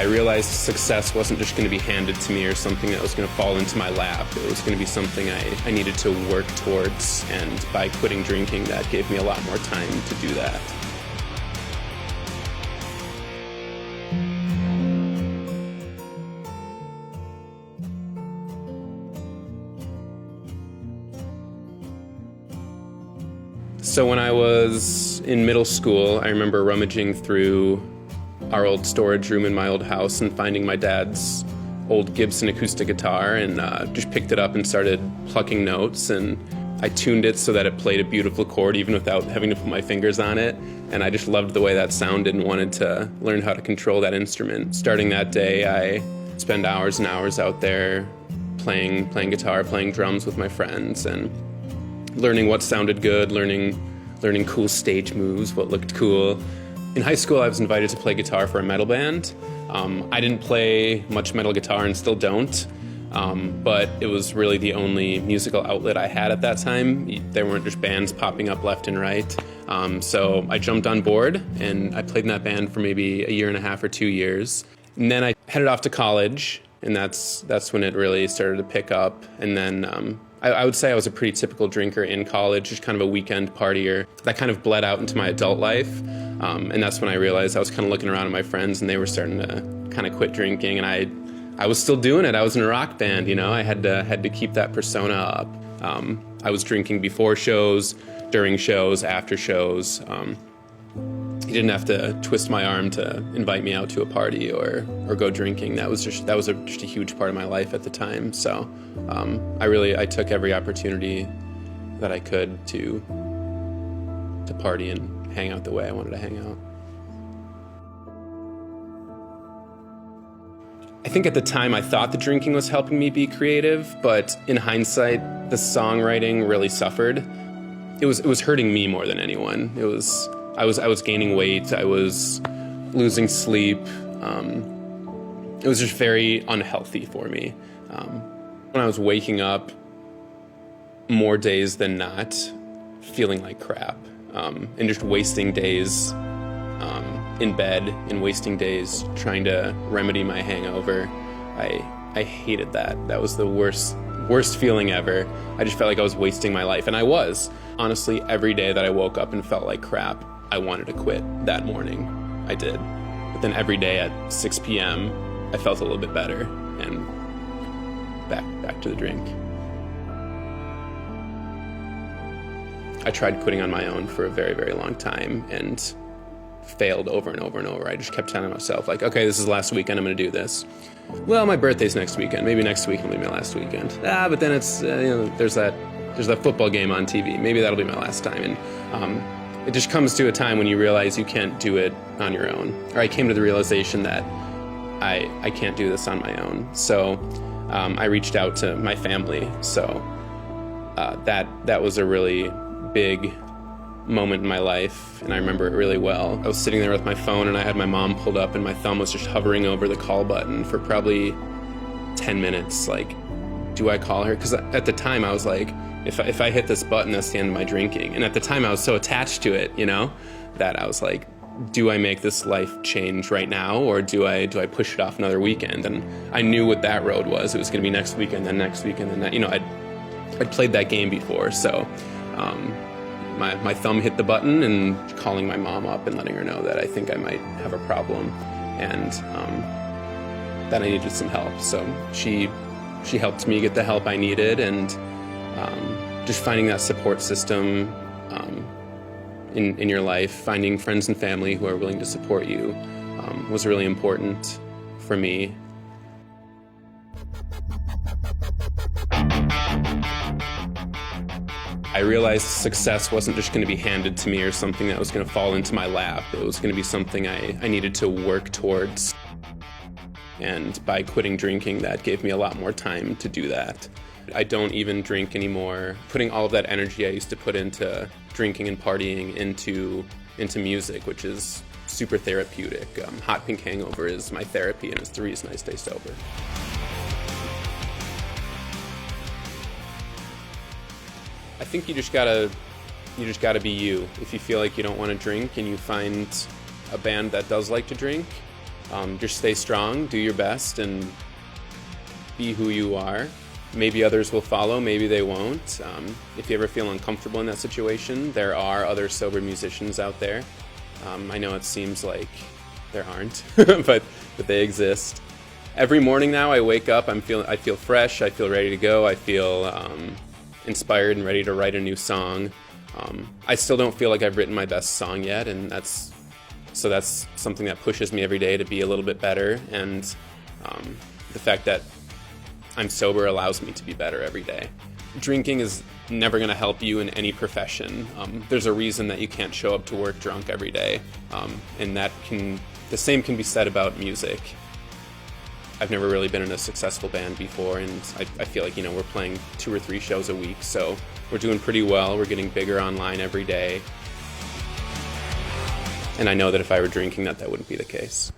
I realized success wasn't just going to be handed to me or something that was going to fall into my lap. It was going to be something I needed to work towards, and by quitting drinking, that gave me a lot more time to do that. So when I was in middle school, I remember rummaging through our old storage room in my old house and finding my dad's old Gibson acoustic guitar, and just picked it up and started plucking notes, and I tuned it so that it played a beautiful chord even without having to put my fingers on it, and I just loved the way that sounded and wanted to learn how to control that instrument. Starting that day, I spent hours and hours out there playing guitar, playing drums with my friends, and learning what sounded good, learning cool stage moves, what looked cool. In high school, I was invited to play guitar for a metal band. I didn't play much metal guitar and still don't, but it was really the only musical outlet I had at that time. There weren't just bands popping up left and right. So I jumped on board, and I played in that band for maybe a year and a half or 2 years. And then I headed off to college, and that's when it really started to pick up. And then I would say I was a pretty typical drinker in college, just kind of a weekend partier. That kind of bled out into my adult life, and that's when I realized I was kind of looking around at my friends, and they were starting to kind of quit drinking, and I was still doing it. I was in a rock band, you know. I had to keep that persona up. I was drinking before shows, during shows, after shows. You didn't have to twist my arm to invite me out to a party or go drinking. That was just a huge part of my life at the time. So I took every opportunity that I could to party and hang out the way I wanted to hang out. I think at the time I thought the drinking was helping me be creative, but in hindsight, the songwriting really suffered. It was hurting me more than anyone. I was gaining weight, I was losing sleep. It was just very unhealthy for me. When I was waking up more days than not, feeling like crap, and just wasting days in bed and wasting days trying to remedy my hangover. I hated that. That was the worst feeling ever. I just felt like I was wasting my life, and I was. Honestly, every day that I woke up and felt like crap, I wanted to quit that morning. I did. But then every day at 6 p.m., I felt a little bit better, and back to the drink. I tried quitting on my own for a very, very long time and failed over and over and over. I just kept telling myself, like, okay, this is last weekend, I'm going to do this. Well, my birthday's next weekend. Maybe next weekend will be my last weekend. But then it's, there's that football game on TV. Maybe that'll be my last time. And it just comes to a time when you realize you can't do it on your own. Or I came to the realization that I can't do this on my own. So I reached out to my family. So that was a really big moment in my life, and I remember it really well. I was sitting there with my phone, and I had my mom pulled up, and my thumb was just hovering over the call button for probably 10 minutes. Like, do I call her? Because at the time I was like, if I hit this button, that's the end of my drinking. And at the time I was so attached to it, that I was like, do I make this life change right now, or do I push it off another weekend? And I knew what that road was. It was going to be next weekend, then next weekend, then that. I'd played that game before, so my thumb hit the button, and calling my mom up and letting her know that I think I might have a problem, and that I needed some help. So she helped me get the help I needed, and just finding that support system in your life, finding friends and family who are willing to support you was really important for me. I realized success wasn't just going to be handed to me or something that was going to fall into my lap. It was going to be something I needed to work towards. And by quitting drinking, that gave me a lot more time to do that. I don't even drink anymore. Putting all of that energy I used to put into drinking and partying into music, which is super therapeutic. Hot Pink Hangover is my therapy, and it's the reason I stay sober. I think you just gotta be you. If you feel like you don't want to drink and you find a band that does like to drink, Just stay strong, do your best, and be who you are. Maybe others will follow, maybe they won't. If you ever feel uncomfortable in that situation, there are other sober musicians out there. I know it seems like there aren't, but they exist. Every morning now I wake up, I feel fresh, I feel ready to go, I feel inspired and ready to write a new song. I still don't feel like I've written my best song yet, and that's something that pushes me every day to be a little bit better, and the fact that I'm sober allows me to be better every day. Drinking is never going to help you in any profession. There's a reason that you can't show up to work drunk every day, and the same can be said about music. I've never really been in a successful band before, and I feel like, we're playing 2 or 3 shows a week, so we're doing pretty well. We're getting bigger online every day. And I know that if I were drinking, that wouldn't be the case.